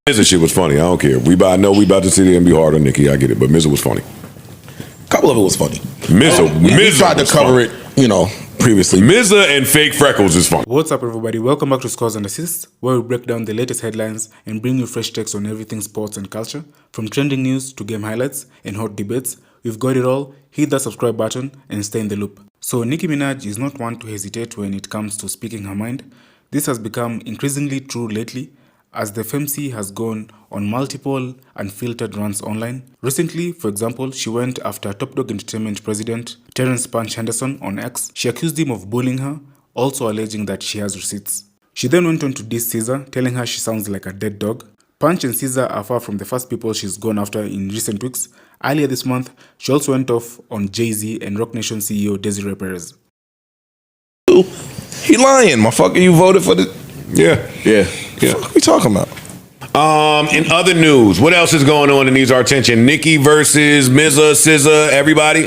SZA shit was funny. I don't care. I know we about to sit here and be hard on Nicki. I get it, but SZA was funny. A couple of it was funny. We tried to cover it, previously. SZA and fake freckles is funny. What's up, everybody? Welcome back to Scores and Assists, where we break down the latest headlines and bring you fresh takes on everything sports and culture. From trending news to game highlights and hot debates, we've got it all. Hit that subscribe button and stay in the loop. So Nicki Minaj is not one to hesitate when it comes to speaking her mind. This has become increasingly true lately, as the FMC has gone on multiple unfiltered runs online. Recently, for example, she went after Top Dog Entertainment president Terence Punch Henderson on X. She accused him of bullying her, also alleging that she has receipts. She then went on to diss SZA, telling her she sounds like a dead dog. Punch and SZA are far from the first people she's gone after in recent weeks. Earlier this month, she also went off on Jay-Z and Roc Nation CEO Desiree Perez. He lying, motherfucker. You voted for the... Yeah. What are we talking about? In other news, what else is going on that needs our attention? Nicki versus SZA, everybody?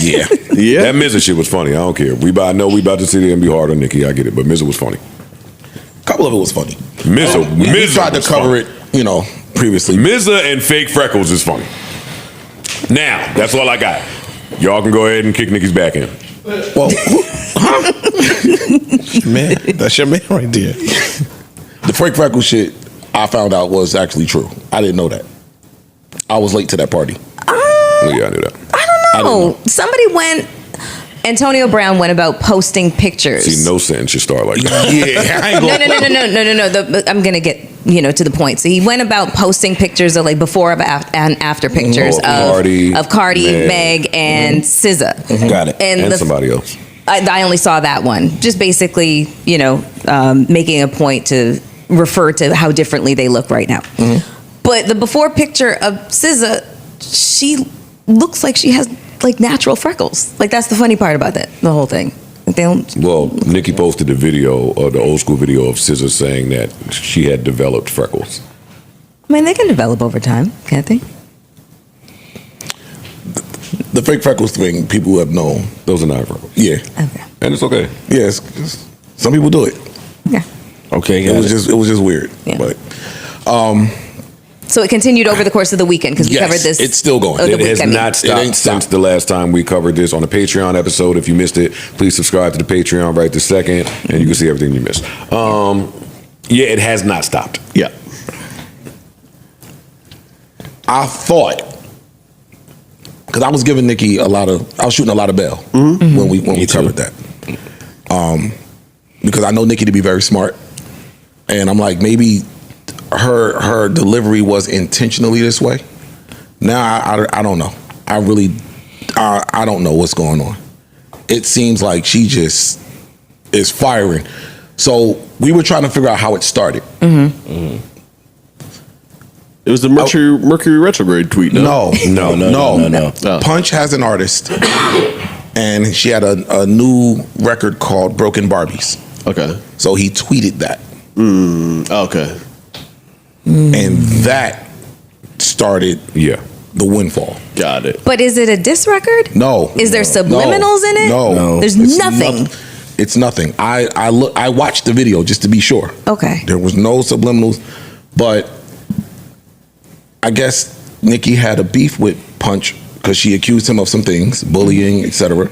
Yeah. That SZA shit was funny. I don't care. I know we about to sit here and be hard on Nicki. I get it, but SZA was funny. A couple of it was funny. We tried to cover it, previously. SZA and fake freckles is funny. Now, that's all I got. Y'all can go ahead and kick Nicki's back in. Well, man, that's your man right there. The fake freckle shit I found out was actually true. I didn't know that. I was late to that party. Yeah, I knew that. I don't know. Somebody Antonio Brown went about posting pictures. See, no sentence should start like that. Yeah, I ain't gonna... No. I'm gonna get to the point. So he went about posting pictures of like before and after pictures of Cardi, Meg, and SZA. Got it. And somebody else. I only saw that one. Just basically, making a point to refer to how differently they look right now. But the before picture of SZA, she looks like she has like natural freckles. Like, that's the funny part about that, the whole thing. Well, Nicki posted the video, or the old school video of SZA saying that she had developed freckles. I mean, they can develop over time, can't they? The fake freckles thing, people who have known. Those are not freckles. Yeah. Okay. And it's okay. Yes. Some people do it. Yeah. Okay. It was just weird. Yeah. But so it continued over the course of the weekend because we covered this. It's still going. It has not stopped since the last time we covered this on a Patreon episode. If you missed it, please subscribe to the Patreon right this second, and you can see everything you missed. Yeah, it has not stopped. Yeah. I thought, because I was giving Nicki I was shooting a lot of bail when we covered that. Because I know Nicki to be very smart, and I'm like, maybe her delivery was intentionally this way. Now I don't know. I don't know what's going on. It seems like she just is firing. So we were trying to figure out how it started. It was the Mercury retrograde tweet. No. Oh. Punch has an artist, and she had a new record called Broken Barbies. Okay. So he tweeted that. Okay. And that started the windfall. Got it. But is it a diss record? No. Is there subliminals in it? No. There's nothing. It's nothing. I watched the video just to be sure. Okay. There was no subliminals, but I guess Nicki had a beef with Punch because she accused him of some things, bullying, etc.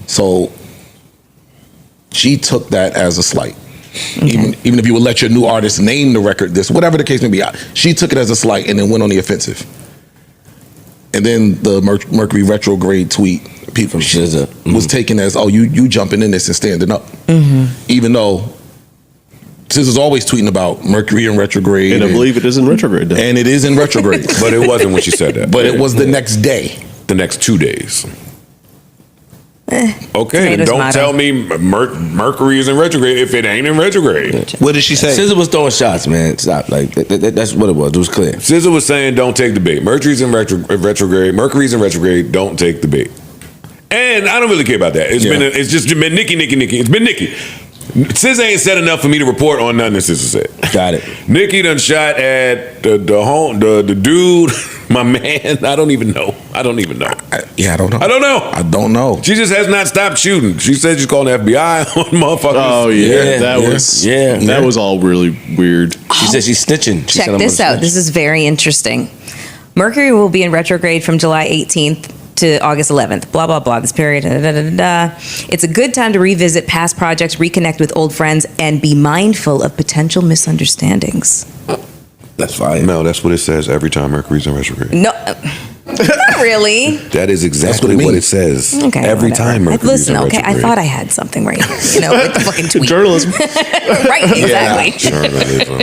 So she took that as a slight. Okay. Even if you would let your new artist name the record this, whatever the case may be, she took it as a slight and then went on the offensive. And then the Mercury retrograde tweet people was taken as, oh, you jumping in this and standing up. Even though SZA's always tweeting about Mercury in retrograde. And I believe it is in retrograde. And it is in retrograde. But it wasn't when she said that. But it was the next day. The next 2 days. Okay, then don't tell me Mercury is in retrograde if it ain't in retrograde. What did she say? SZA was throwing shots, man. Stop. Like that's what it was. It was clear. SZA was saying, "Don't take the bait. Mercury's in retrograde. Mercury's in retrograde. Don't take the bait." And I don't really care about that. It's just been Nicki. It's been Nicki. SZA ain't said enough for me to report on nothing that SZA said. Got it. Nicki done shot at the dude My man, I don't even know. I don't know. I don't know. I don't know. She just has not stopped shooting. She said she's calling the FBI on motherfuckers. Oh yeah, that was all really weird. She said she's snitching. She Check said, "I'm this gonna out. snitch." This is very interesting. Mercury will be in retrograde from July 18th to August 11th. Blah, blah, blah. This period. Da, da, da, da. It's a good time to revisit past projects, reconnect with old friends, and be mindful of potential misunderstandings. That's fine. No, that's what it says every time Mercury's in retrograde. No, not really. That is exactly what it what it means. says. Okay, every whatever. time Mercury's Listen, in okay, retrograde. I thought I had something right here. You know, with the fucking tweet. Journalism. Right, exactly. Journalism.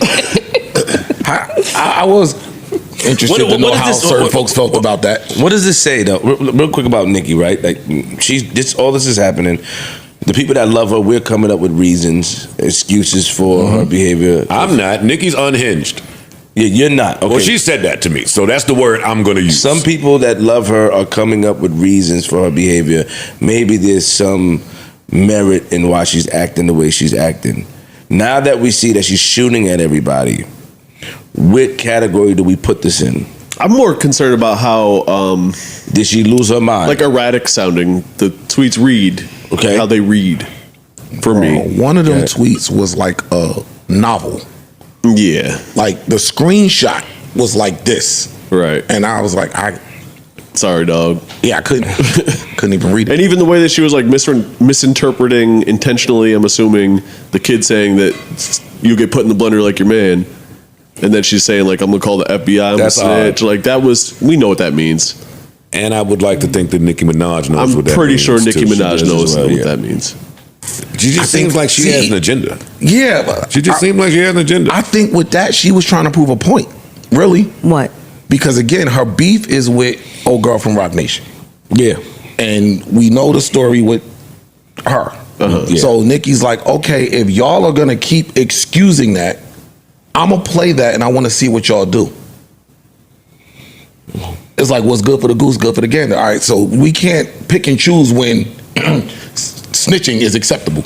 I was interested to know how certain folks felt about that. What does this say though? Real quick about Nicki, right? Like all this is happening. The people that love her, we're coming up with reasons, excuses for her behavior. I'm not. Nikki's unhinged. Yeah, you're not. Okay. Well, she said that to me, so that's the word I'm going to use. Some people that love her are coming up with reasons for her behavior. Maybe there's some merit in why she's acting the way she's acting. Now that we see that she's shooting at everybody, what category do we put this in? I'm more concerned about how Did she lose her mind? like erratic sounding the tweets read. Okay. How they read for me. One of them tweets was like a novel. Yeah. Like the screenshot was like this. Right. And I was like, Sorry, dog. I couldn't even read it. And even the way that she was like misinterpreting intentionally, I'm assuming the kid saying that you get put in the blender like your man, and then she's saying like I'm gonna call the FBI. I'm That's gonna snitch. Like that was, we know what that means. And I would like to think that Nicki Minaj knows I'm what that means. pretty sure Nicki too. She Minaj does knows as well, what yeah. that means. She just seems like she has an agenda. Yeah, but She just seems like she has an agenda. I think with that she was trying to prove a point. Really? What? Because again, her beef is with old girl from Rock Nation. yeah. And we know the story with her. Yeah. So Nicki's like, okay, if y'all are gonna keep excusing that, I'm gonna play that and I wanna see what y'all do. It's like what's good for the goose, good for the gander. All right, so we can't pick and choose when snitching is acceptable.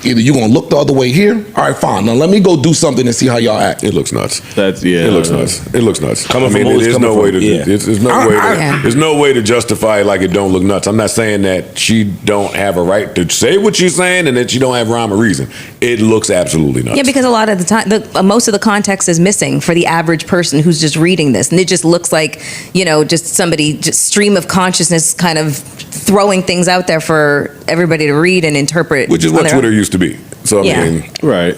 Either you're gonna look the other way here, all right, fine. Now let me go do something and see how y'all act. It looks nuts. That's yeah. It looks nuts. It looks nuts. Coming from there's coming no from, way to. yeah. There's no way. Yeah. There's no way to justify it like it don't look nuts. I'm not saying that she don't have a right to say what she's saying and that she don't have rhyme or reason. It looks absolutely nuts. Yeah, because a lot of the time, most of the context is missing for the average person who's just reading this, and it just looks like, you know, just somebody just stream of consciousness kind of throwing things out there for everybody to read and interpret. which is on what their Twitter own. used to be. So Yeah. I mean, Right.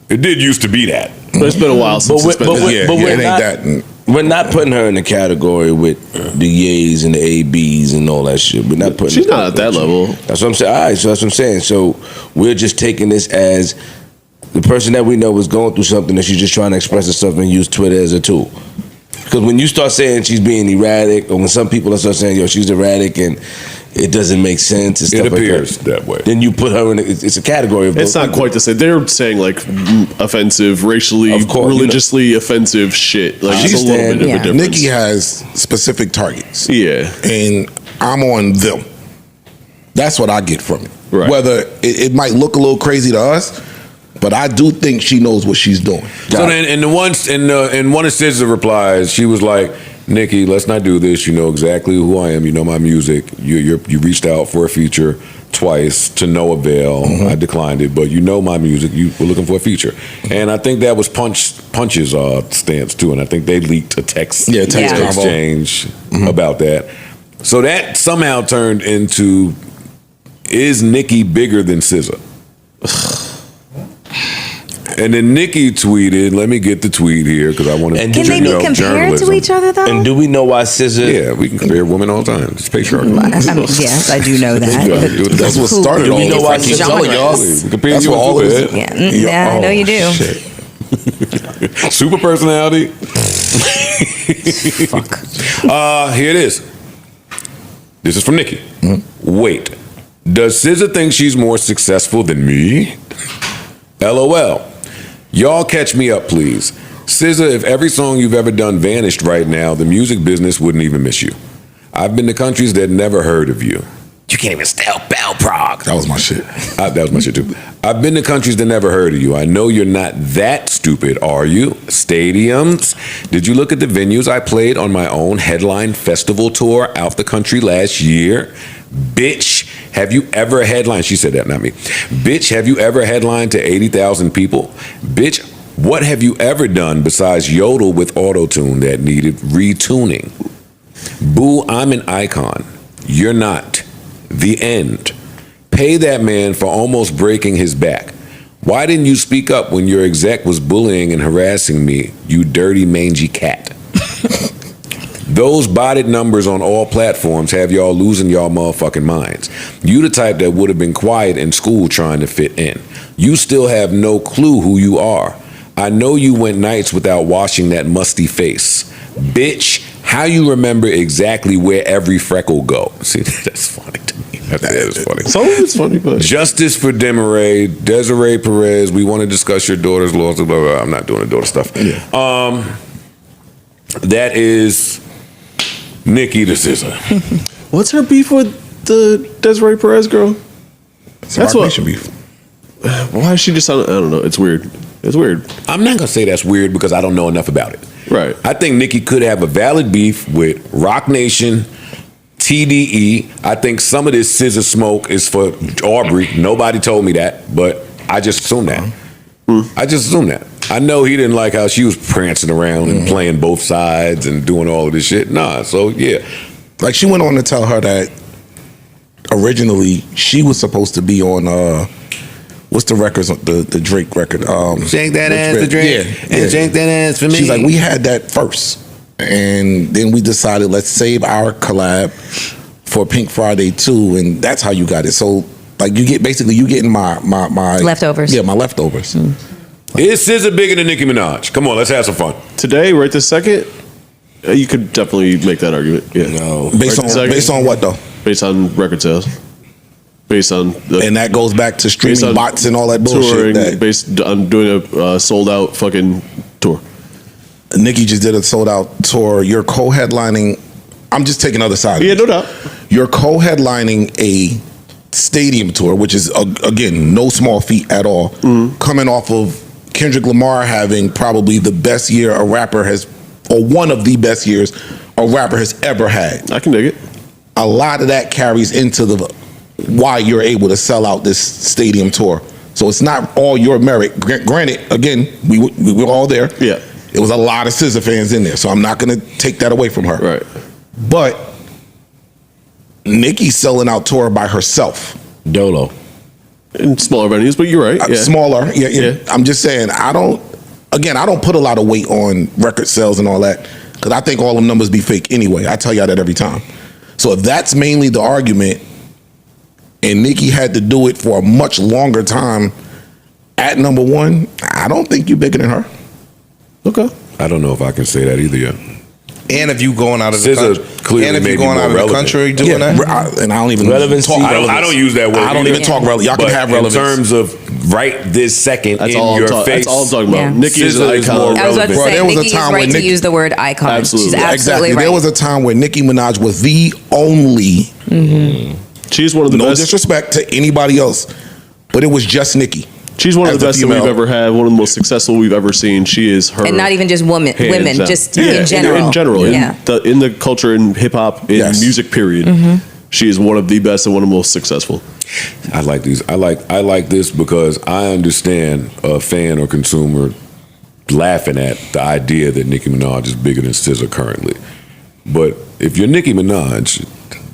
it did used to be that. But it's been a while since it's been that. we're it ain't not, that. We're not putting her in the category with the yays and the ABs and all that shit. We're not putting. She's her not at that level. That's what I'm saying. All right, so that's what I'm saying. So we're just taking this as the person that we know is going through something and she's just trying to express herself and use Twitter as a tool. Because when you start saying she's being erratic, or when some people start saying, yo, she's erratic and it doesn't make sense and stuff It appears like that, that way. then you put her in, it's a category of It's those not people. quite the same. They're saying like offensive, racially, Of course, religiously offensive shit. Like it's a little bit of Yeah. a difference. Nicki has specific targets. Yeah. And I'm on them. That's what I get from it. Right. Whether it might look a little crazy to us, but I do think she knows what she's doing. So then, in one of SZA's replies, she was like, "Nicki, let's not do this. You know exactly who I am. You know my music. You reached out for a feature twice to no avail. I declined it, but you know my music. You were looking for a feature, and I think that was Punch's stance too. And I think they leaked a text, Yeah, text Yeah. exchange about that. So that somehow turned into, is Nicki bigger than SZA? And then Nicki tweeted, let me get the tweet here because I want to. And Can they be compared to each other though? And do we know why SZA? Yeah, we can compare women all the time. It's patriarchy. I mean, yes, I do know that. That's what Who- started Do all we know this. why I keep she's telling y'all. genres? We compare That's you what and all it Superhead. is. Yeah, I know you do. Shit. Super personality. Fuck. Here it is. This is from Nicki. Wait, does SZA think she's more successful than me? LOL. Y'all catch me up, please. SZA, if every song you've ever done vanished right now, the music business wouldn't even miss you. I've been to countries that never heard of you. You can't even spell Prague. That was my shit. That was my shit too. I've been to countries that never heard of you. I know you're not that stupid, are you? Stadiums. Did you look at the venues I played on my own headline festival tour out the country last year? Bitch, have you ever headlined? She said that, not me. Bitch, have you ever headlined to 80,000 people? Bitch, what have you ever done besides yodel with auto-tune that needed retuning? Boo, I'm an icon. You're not. The end. Pay that man for almost breaking his back. Why didn't you speak up when your exec was bullying and harassing me, you dirty mangy cat? Those botted numbers on all platforms have y'all losing y'all motherfucking minds. You the type that would have been quiet in school trying to fit in. You still have no clue who you are. I know you went nights without washing that musty face. Bitch, how you remember exactly where every freckle go? See, that's funny to me. That is funny. Some of it's funny, but Justice for Desiree Perez. We want to discuss your daughter's loss. Blah, blah, blah. I'm not doing the daughter stuff. Yeah. That is Nicki the SZA. what's her beef with the Desiree Perez girl? That's what beef. Why is she just? I don't know. It's weird. It's weird. I'm not gonna say that's weird because I don't know enough about it. Right. I think Nicki could have a valid beef with Rock Nation, TDE. I think some of this SZA smoke is for Aubrey. Nobody told me that, but I just assumed that. I just assumed that. I know he didn't like how she was prancing around and playing both sides and doing all of this shit. Nah, so yeah. Like, she went on to tell her that originally she was supposed to be on what's the records, the Drake record? Shake that ass for Drake. And shake that ass for me. She's like, we had that first, and then we decided let's save our collab for Pink Friday 2, and that's how you got it. So like, you getting my Leftovers. Yeah, my leftovers. Is SZA bigger than Nicki Minaj? Come on, let's have some fun. Today, right this second, you could definitely make that argument. Yeah. No. Based on what though? Based on record sales. Based on And that goes back to streaming bots and all that bullshit. touring, based on doing a sold out fucking tour. Nicki just did a sold out tour. You're co-headlining. I'm just taking other side. Yeah, no doubt. You're co-headlining a stadium tour, which is again no small feat at all. Coming off of Kendrick Lamar having probably the best year a rapper has, or one of the best years a rapper has ever had. I can dig it. A lot of that carries into the why you're able to sell out this stadium tour. So it's not all your merit. Granted, again, we were all there. Yeah. It was a lot of SZA fans in there, so I'm not going to take that away from her. Right. But Nicki's selling out tour by herself. Dolo. In smaller venues, but you're right. Yeah. Smaller, yeah. I'm just saying, I don't put a lot of weight on record sales and all that, because I think all them numbers be fake anyway. I tell y'all that every time. So if that's mainly the argument, and Nicki had to do it for a much longer time at number one, I don't think you're bigger than her. Okay. I don't know if I can say that either yet. And if you going out of the SZA country, clearly and if may you be going more out of the relevant. country doing that, And I don't even Relevancy. talk I don't use that word. I don't even talk relevant. Y'all can But have relevance. in terms of right this second That's in all. your That's face. all I'm talking about. Yeah. Nicki is an SZA is more icon. I was about to Bro, say, there was a Nicki is time right when to Nicki- use the word icon. Absolutely. She's absolutely Exactly. right. There was a time where Nicki Minaj was the only. She's one of the No best. disrespect to anybody else, but it was just Nicki. She's one of as the a best that we've female. ever had. One of the most successful we've ever seen. She is her. And not even just women, hands down. just Yeah, in general. In general, Yeah. in the culture, in hip hop, in Yes. music, period. She is one of the best and one of the most successful. I like these. I like this because I understand a fan or consumer laughing at the idea that Nicki Minaj is bigger than SZA currently. But if you're Nicki Minaj,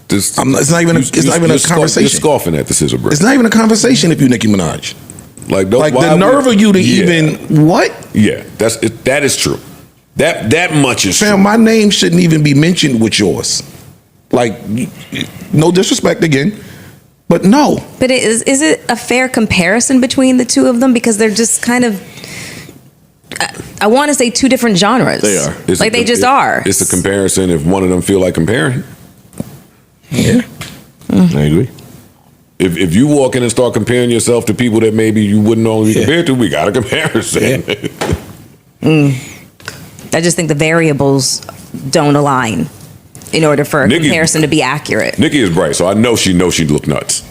this It's not even a conversation. You're scoffing at the SZA brand. It's not even a conversation if you Nicki Minaj. Like Like the nerve of you to even what? Yeah, that is true. That much is Fam, true. my name shouldn't even be mentioned with yours. Like, no disrespect again, but no. But is it a fair comparison between the two of them? Because they're just kind of, I want to say two different genres. They are. Like they just are. It's a comparison if one of them feel like comparing. Yeah. I agree. If you walk in and start comparing yourself to people that maybe you wouldn't normally be compared to, we got a comparison. I just think the variables don't align in order for a Nicki- comparison to be accurate. Nicki is bright, so I know she knows she look nuts.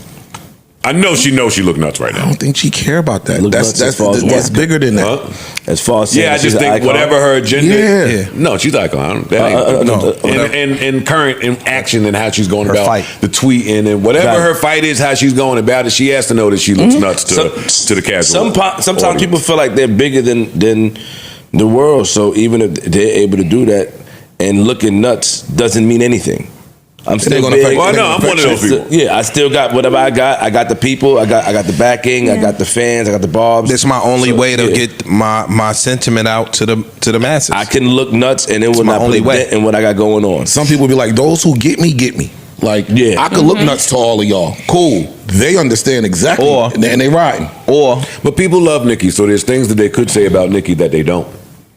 I know she knows she look nuts right I now. don't think she care about that. Look That's nuts as far as that's what? bigger than that. Huh? As far as saying Yeah, I she's just an think icon. whatever her agenda. Yeah. No, she's icon. That ain't, no. in current in action and how she's going Her about fight. the tweeting and whatever Got it. her fight is, how she's going about it. She has to know that she looks nuts to the casual. Sometimes audience. people feel like they're bigger than the world. So even if they're able to do that, and looking nuts doesn't mean anything. I'm still gonna big. affect- Well, no, I'm one of those people. Yeah, I still got whatever I got. I got the people. I got the backing. I got the fans. I got the barbs. That's my only So, way to yeah. get my sentiment out to the masses. I can look nuts, and it will my not only put a way. dent in what I got going on. Some people be like, those who get me, get me. Like, Yeah. I could look nuts to all of y'all. Cool. They understand exactly. Or- and they riding. or But people love Nicki, so there's things that they could say about Nicki that they don't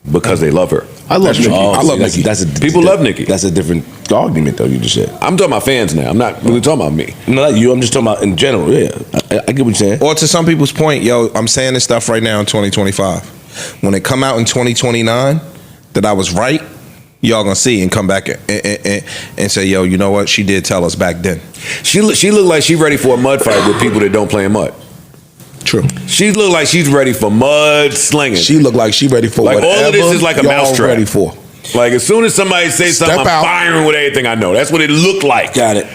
because they love her. I love Nicki. I love that's, Nicki. That's a, People love Nicki. That's a different argument, though. You just said. I'm talking about fans now. I'm not really talking about me. No, not you. I'm just talking about in general. Yeah, I get what you're saying. or to some people's point, yo, I'm saying this stuff right now in 2025. When it come out in 2029 that I was right, y'all gonna see and come back and say, yo, you know what? She did tell us back then. She looked like she's ready for a mud fight with people that don't play in mud. True. She looked like she's ready for mud slinging. She look like she ready for Like, all whatever of this is like a y'all mousetrap. ready for. Like, as soon as somebody says Step something, I'm out. firing with everything I know. That's what it looked like. Got it.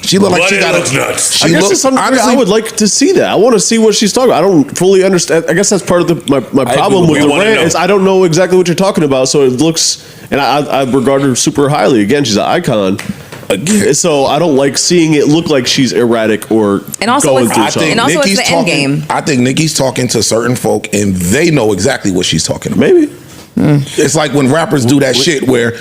She look like But she it got looks nuts. She I guess look, to some degree, honestly, I would like to see that. I want to see what she's talking about. I don't fully understand. I guess that's part of my problem agree. with We the wanna rant know. is I don't know exactly what you're talking about. So it looks, and I regard her super highly. Again, she's an icon. So I don't like seeing it look like she's erratic or And also going it's- through I something. And also it's the end game. I think Nicki's talking to certain folk and they know exactly what she's talking about. Maybe. It's like when rappers do that shit where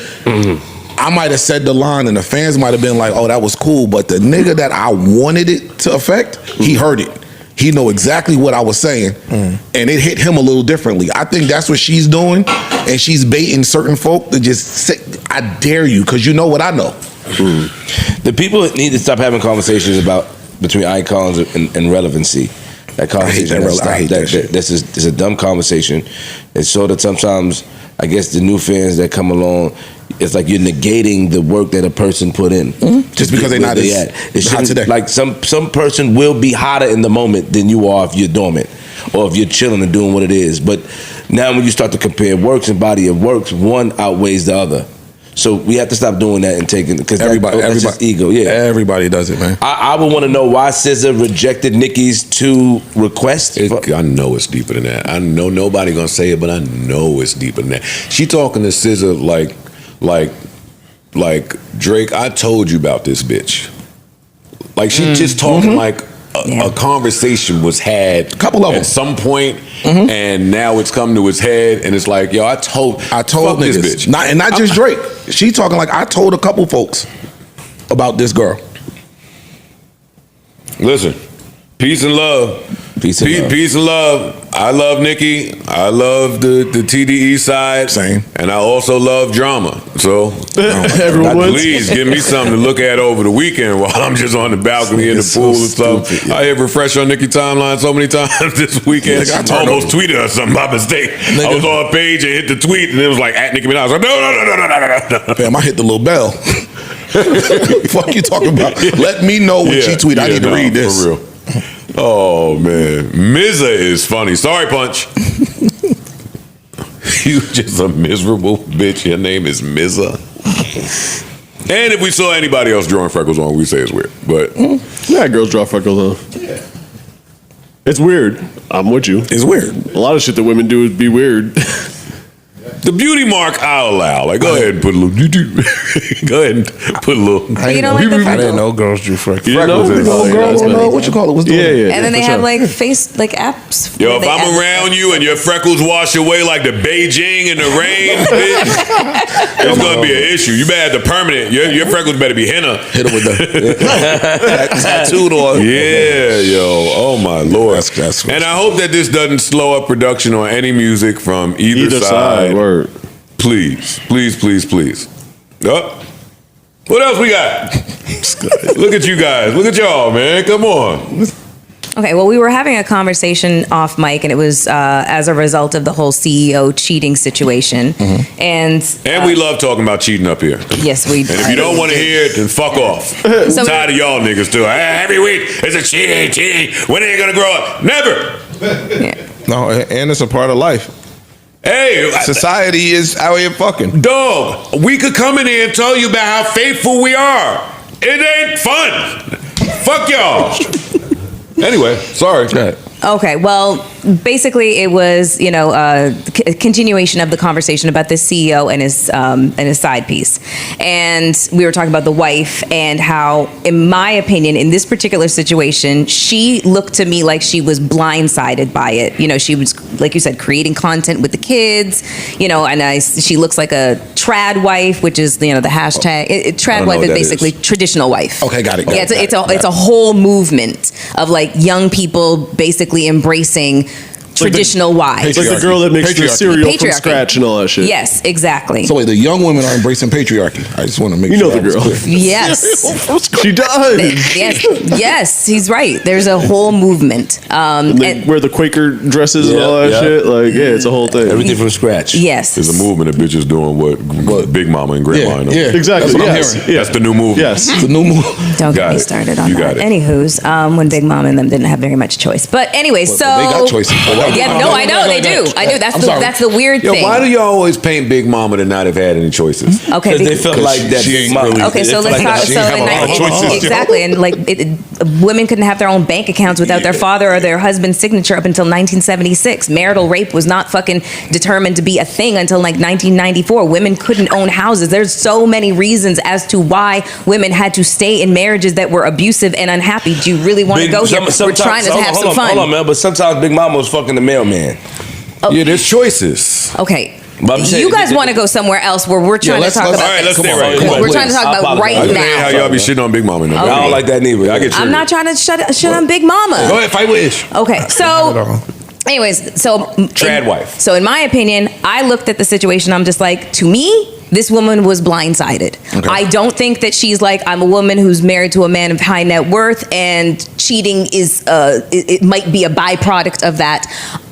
I might have said the line and the fans might have been like, oh, that was cool. But the nigga that I wanted it to affect, he heard it. He know exactly what I was saying. And it hit him a little differently. I think that's what she's doing. And she's baiting certain folk to just say, I dare you, because you know what I know. The people need to stop having conversations about between icons and relevancy. That conversation, I hate that shit. This is a dumb conversation. It's so that sometimes I guess the new fans that come along, it's like you're negating the work that a person put in. Just because they're not where as It hot shouldn't- today. Like some person will be hotter in the moment than you are if you're dormant or if you're chilling and doing what it is. But now when you start to compare works and body of works, one outweighs the other. So we have to stop doing that and taking because that's just ego. Yeah, Everybody does it, man. I would want to know why SZA rejected Nicki's 2 requests. I know it's deeper than that. I know nobody gonna say it, but I know it's deeper than that. She talking to SZA like Drake. I told you about this bitch. Like she just talking like a conversation was had. A couple of them at some point, and now it's come to its head, and it's like, yo, I told fuck this niggas. bitch. Not just Drake. She talking like I told a couple folks about this girl. Listen, peace and love. Peace and love. Peace and love. I love Nicki. I love the TDE side. Same. And I also love drama. So Everyone wins. please give me something to look at over the weekend while I'm just on the balcony in the It's so pool and stuff. stupid, yeah. I hit refresh on Nicki timeline so many times this weekend. Nigga, I I turned almost over. tweeted her something by mistake. I Nigga. was on a page and hit the tweet and it was like at Nicki Minaj. I was like, no. Fam, I hit the little bell. Fuck you talking about? Let me know when she tweet. I need to read this. For real. Oh man, Mizza is funny. Sorry, Punch. You just a miserable bitch. Your name is Mizza. And if we saw anybody else drawing freckles on, we say it's weird. But Yeah, girls draw freckles on. It's weird. I'm with you. It's weird. A lot of shit that women do would be weird. the beauty mark I'll allow. Like, go ahead and put a little. Go ahead and put a little. You don't like the I freckles? didn't know girls drew freckles. You know? Freckles is- Oh, girl, that's funny. what you call it? Was doing it. And then they for have sure. like face like apps. Yo, where if they I'm add- around you and your freckles wash away like the Beijing in the rain, bitch, it's gonna be an issue. You better have the permanent. Your freckles better be henna. Hit her with the tattooed on. Yeah, yo. Oh my lord. That's and I hope that this doesn't slow up production on any music from either, Either side. Word. Please. Oh. What else we got? Look at you guys. Look at y'all, man. Come on. Okay, well, we were having a conversation off mic, and it was as a result of the whole CEO cheating situation. And we love talking about cheating up here. yes, we. And if you don't want to hear it, then fuck off. I'm tired of y'all niggas too. Every week it's a cheating. When are you gonna grow up? Never. No, and it's a part of life. Hey, Society is out here fucking. dog, we could come in here and tell you about how faithful we are. It ain't fun. Fuck y'all. Anyway, sorry. Okay, well, basically, it was a continuation of the conversation about the CEO and his side piece, and we were talking about the wife and how, in my opinion, in this particular situation, she looked to me like she was blindsided by it. She was, like you said, creating content with the kids. And she looks like a trad wife, which is the hashtag. Trad wife is basically traditional wife. Okay, got it. Yeah, it's a whole movement of like young people basically embracing traditional wives. It's like the girl that makes the cereal from Patriarchy. scratch and all that shit. Yes, exactly. So wait, the young women are embracing patriarchy. I just want to make You sure know the that was girl. clear. Yes. She does. Yes, he's right. There's a whole movement. They wear the Quaker dresses and all that shit. Like, yeah, it's a whole thing. Everything from scratch. Yes. There's a movement of bitches doing what Big Mama and Grandma know. Yeah. Exactly. That's what I'm Yes. hearing. Yeah. That's the new movement. Yes. The new move. Don't get Got me it. started on You that. got it. Anywho's, when Big Mom and them didn't have very much choice. But anyway, so they got choices. Yeah, no, I know they do. I do. That's the weird Yo, thing. why do y'all always paint Big Mama to not have had any choices? Okay, Because they felt like that. she ain't mom- really- Okay, so they let's felt talk. like she So didn't have a lot of choices, exactly, and like women couldn't have their own bank accounts without their father or their husband's signature up until 1976. Marital rape was not fucking determined to be a thing until like 1994. Women couldn't own houses. There's so many reasons as to why women had to stay in marriages that were abusive and unhappy. Do you really want to go here? We're trying to have some fun. Hold on, man. But sometimes Big Mama was fucking the mailman. Yeah, there's choices. Okay. But I'm saying- You guys want to go somewhere else where we're trying to let's- talk let's- about all right, this. let's stay right. Come on, We're please. trying to talk I about apologize. right I understand how now. y'all be shitting on Big Mama. Now. I don't like that neither. I get I'm not trying to shit on Big Mama. Go ahead, fight with Ish. Okay, so anyways, so Trad wife. So in my opinion, I looked at the situation. I'm just like, to me, this woman was blindsided. Okay. I don't think that she's like, I'm a woman who's married to a man of high net worth, and cheating is it might be a byproduct of that.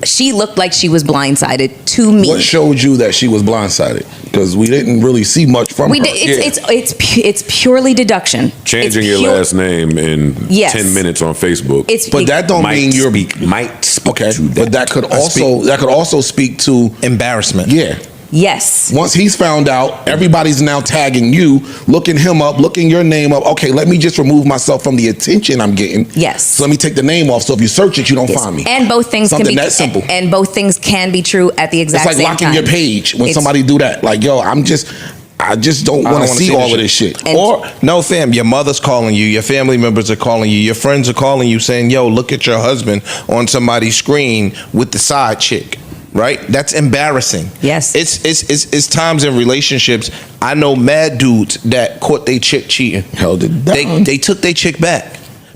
She looked like she was blindsided to me. What showed you that she was blindsided? Because we didn't really see much from We her. did, it's purely deduction. Changing It's your pure- last name in Yes. 10 minutes on Facebook. It's But that don't mean you're might speak okay. to But that could also speak to Embarrassment. yeah. yes. Once he's found out, everybody's now tagging you, looking him up, looking your name up. Okay, let me just remove myself from the attention I'm getting. Yes. So let me take the name off. So if you search it, you don't Yes. find me. And both things Something can be that simple. And both things can be true at the exact It's like same locking time. your page when It's- somebody do that. Like, yo, I just don't I want don't to see wanna all of this shit. And- Or no, fam, your mother's calling you, your family members are calling you, your friends are calling you saying, yo, look at your husband on somebody's screen with the side chick. Right? That's embarrassing. Yes. It's times in relationships. I know mad dudes that caught their chick cheating. Held it down. They took their chick back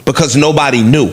because nobody knew.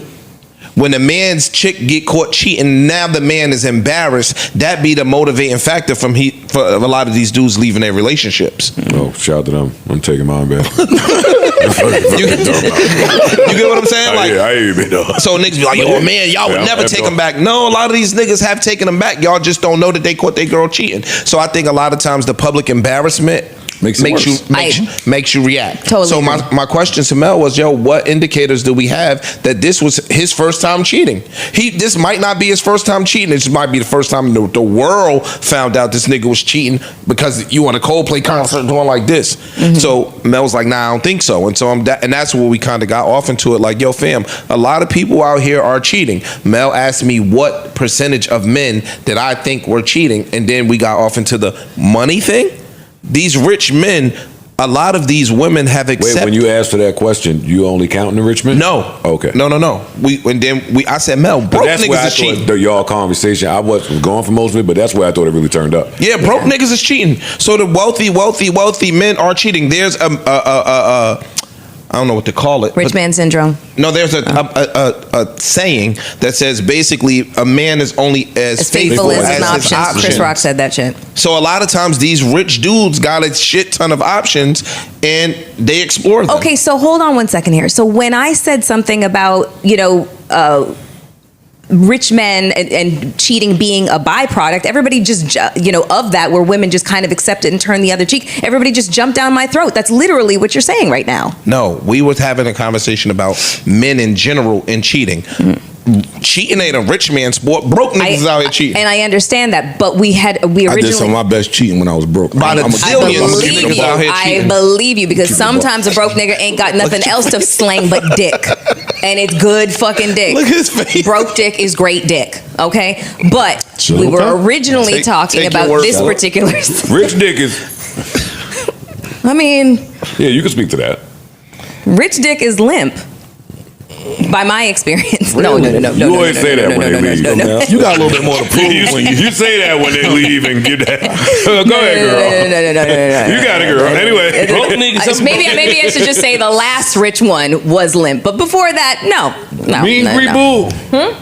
When a man's chick get caught cheating, now the man is embarrassed. That be the motivating factor for a lot of these dudes leaving their relationships. Oh, shout out to them. I'm taking mine back. You get what I'm saying? Like, I hear you, big dog. so niggas be like, yo, man, y'all would Yeah, never that's take all. them back. No, a lot of these niggas have taken them back. Y'all just don't know that they caught their girl cheating. So I think a lot of times the public embarrassment Makes it worse. makes you react. Totally So agree. my question to Mel was, yo, what indicators do we have that this was his first time cheating? This might not be his first time cheating. This might be the first time the world found out this nigga was cheating because you on a Coldplay concert doing like this. So Mel was like, nah, I don't think so. And so and that's where we kind of got off into it. Like, yo, fam, a lot of people out here are cheating. Mel asked me what percentage of men that I think were cheating, and then we got off into the money thing. These rich men, a lot of these women have accepted. Wait, when you asked for that question, you only counting the rich men? No. Okay. No. I said, Mel, But broke that's where niggas I is cheating. thought y'all conversation, I was going for most of it, but that's where I thought it really turned up. Yeah, broke niggas is cheating. So the wealthy men are cheating. There's I don't know what to call it. Rich man syndrome. No, there's a saying that says basically a man is only as Faithful as an his option. Chris Rock said that shit. So a lot of times these rich dudes got a shit ton of options and they explore them. Okay, so hold on one second here. So when I said something about, rich men and cheating being a byproduct, everybody just, of that, where women just kind of accept it and turn the other cheek, everybody just jumped down my throat. That's literally what you're saying right now. No, we was having a conversation about men in general and cheating. Cheating ain't a rich man sport. Broke niggas is out here cheating. And I understand that, but we originally... I did some of my best cheating when I was broke. By the zillions of niggas out here I cheating. believe you, because sometimes a broke nigga ain't got nothing else to slang but dick. And it's good fucking dick. Look at his face. Broke dick is great dick, okay? But we were originally talking take your about word this for it. particular... Rich dick is. I mean, Yeah, you can speak to that. rich dick is limp. By my experience. No. You always say that when they leave. You got a little bit more to prove when you. You say that when they leave and get that. Go ahead, girl. No. You got it, girl. Anyway. Broke niggas. Maybe I should just say the last rich one was limp, but before that, no. Mean Green Boo.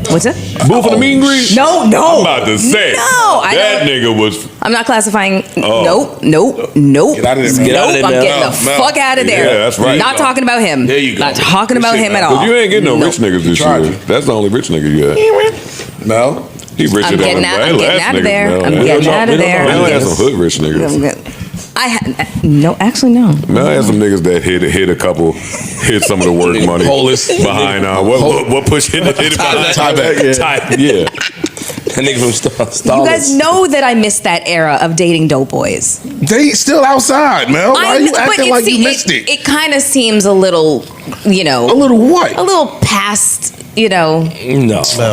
What's it? Boo for the Mean Green? No. I'm about to say. No, That nigga was. I'm not classifying. Oh. Nope. Get out of there, man. Get out of there, I'm Mel. getting the Mel. fuck out of there. Yeah, that's right. Not talking about him. There you go. Not talking about him at all. But you ain't getting no rich niggas this year. That's the only rich nigga you had. No. He richer I'm than getting the out of niggas, there. Mel. I'm getting out of there. Mel I'm had some hood rich niggas. No, actually, no. Mel had some niggas that hit a couple, hit some of the work money Polis. behind. What push hit it? Yeah. That nigga from Starless. You guys know that I missed that era of dating dope boys. They still outside, Mel. Why are you acting like you missed it? It kind of seems a little, A little what? a little past, No.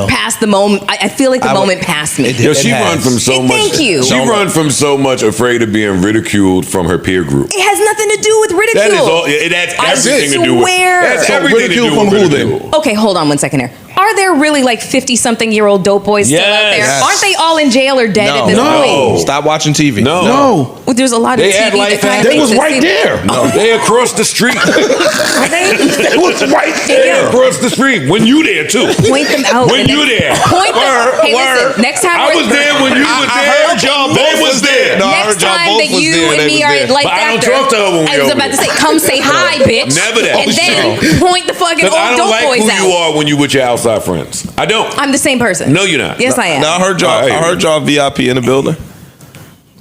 past the moment. I feel like the moment passed me. Yo, she run from so much. Thank you. She run from so much afraid of being ridiculed from her peer group. It has nothing to do with ridicule. That is all. That's everything to do with. swear. That's So everything to do ridicule with from who ridicule. then? Okay, hold on one second here. Are there really like 50-something-year-old dope boys still out there? Yes. Aren't they all in jail or dead at this point? Stop watching TV. No. Well, there's a lot of They TV had that life kind of after. They was right there. No, they across the street. Are they? They was right They there. across the street. When you there too. Point them out. When and you then- there. Point them. Hey, listen. Next time I was there when you was I there. heard y'all They both was there. No, I Next heard y'all time both that was you there, and they me was are there. like But I don't after, talk to her when we I was over about to there. say, come say hi, bitch. Never that. And then point the fucking Because I old don't dope like boys who you out. are when you with your outside friends. I don't. I'm the same person. No, you're not. Yes, I am. No, I heard y'all. All right. I heard y'all VIP in the building.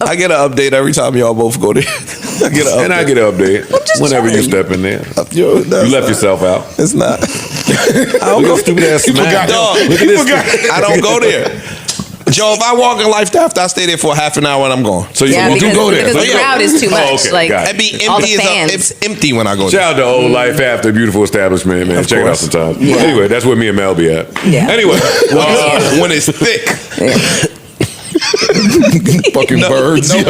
I get an update every time y'all both go there. I get an update. And I get an update just whenever you trying. step in there. You You left yourself out. It's not. I don't Look go. at stupid ass smack. Dog, Look at this. I don't go there. Joe, if I walk in Life After, I stay there for half an hour and I'm gone. So Yeah, you because, go there. because So the you go. crowd is too much. Oh, okay, Like got It be all the empty. fans. It's empty when I go there. Shout out to Old Life After, beautiful establishment, man. Of Check it out course. sometimes. Yeah. Anyway, that's where me and Mel be at. Yeah. Anyway, When it's thick. Fucking birds. yo.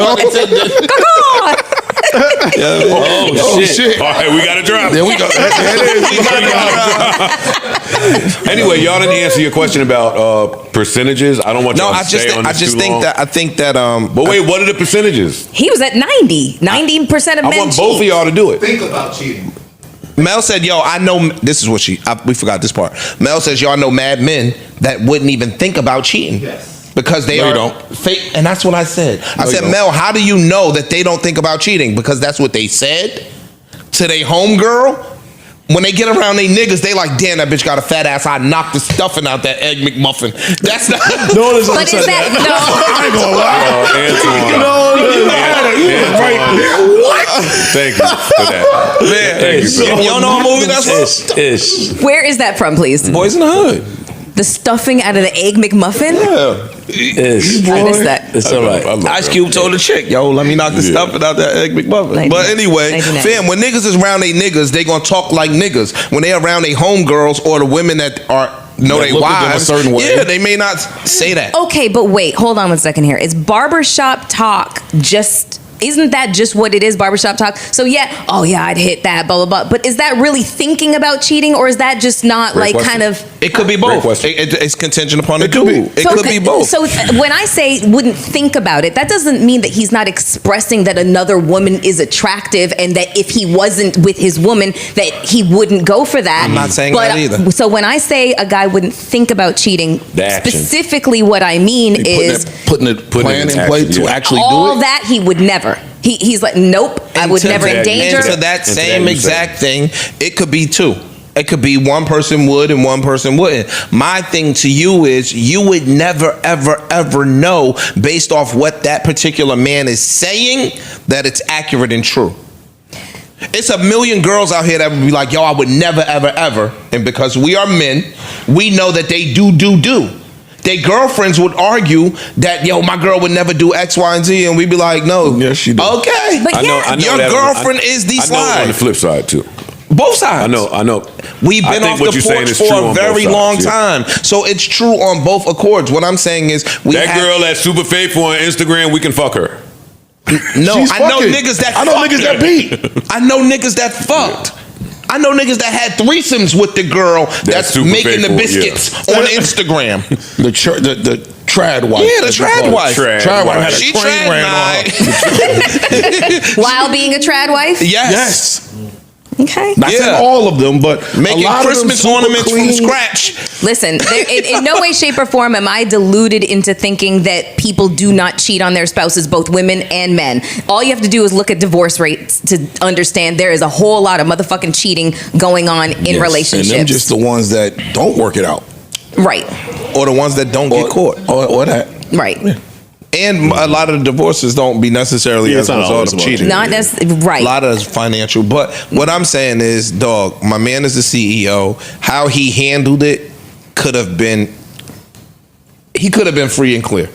Oh, shit. all right, we got to drop. There we go. There it is. Anyway, y'all didn't answer your question about percentages. I don't want No, y'all I to just stay on I this just too think long. that I think that But wait, what are the percentages? He was at 90. 90% of I men want both of cheat. y'all to do it. Think about cheating. Mel said, "Yo, I know." This is what we forgot this part. Mel says, "Y'all know mad men that wouldn't even think about cheating." Yes. Because they No, you are don't. fake, and that's what I said. I No, you said, don't. Mel, how do you know that they don't think about cheating? Because that's what they said to their homegirl. When they get around they niggas, they like, damn, that bitch got a fat ass. I knocked the stuffing out that egg McMuffin. That's not. No, there's But is that I ain't gonna lie. Antoine. What? Thank you for that. Man, Thank you for that. y'all know a movie that's Ish. Where is that from, please? Boys in the Hood. The stuffing out of the egg McMuffin? Ish. I missed that. It's all I right. love Ice that. Cube told the chick, yo, let me knock the stuffing out that egg McMuffin. But anyway, 99. fam, when niggas is around they niggas, they gonna talk like niggas. When they around they homegirls or the women that are know That they look at them a wives, certain way. yeah, they may not say that. Okay, but wait, hold on one second here. Is barbershop talk just... Isn't that just what it is, barbershop talk? So yeah, oh yeah, I'd hit that, blah, blah, blah. But is that really thinking about cheating, or is that just not Great like question. kind of... It could be Great both. question. It's contingent upon the could be. dude. It could be both. So when I say wouldn't think about it, that doesn't mean that he's not expressing that another woman is attractive and that if he wasn't with his woman, that he wouldn't go for that. I'm not saying But, that either. So when I say a guy wouldn't think about cheating, The action. specifically what I mean is Putting the plan it in in play action, to yeah. actually all do it. that he would never. He's like, nope, I would to never that- endanger. And to that Into same that exact thing, it could be two. It could be one person would and one person wouldn't. My thing to you is you would never, ever, ever know based off what that particular man is saying that it's accurate and true. It's a million girls out here that would be like, yo, I would never, ever, ever. And because we are men, we know that they do. Their girlfriends would argue that, yo, my girl would never do X, Y, and Z. And we'd be like, no. Yes, she do. Okay. But yeah. Your girlfriend is the I know slide. on the flip side, too. Both sides. I know. We've I been think off what the you're saying porch is for true a on very both long sides, yeah. time. So it's true on both accords. What I'm saying is That girl that's super faithful on Instagram, we can fuck her. No, She's I know fucking. niggas that I know fucked niggas her. that beat. I know niggas that fucked. I know niggas that had threesomes with the girl that's super making the faithful, biscuits on Instagram. The trad wife. Yeah, the trad wife. Trad wife. had a She train trad ran on her. While being a trad wife? Yes. Okay. Not saying Yeah. all of them, but Making a lot Christmas of them ornaments clean. from scratch. Listen, in no way, shape, or form am I deluded into thinking that people do not cheat on their spouses, both women and men. All you have to do is look at divorce rates to understand there is a whole lot of motherfucking cheating going on in Yes, relationships. And them just the ones that don't work it out. Right, Or the ones that don't get caught. Or that. right. And a lot of the divorces don't be necessarily Yeah, as it's a not result always of about cheating. Not necessarily, A right. lot of it's financial. But what I'm saying is, dog, my man is the CEO. How he handled it could have been free and clear.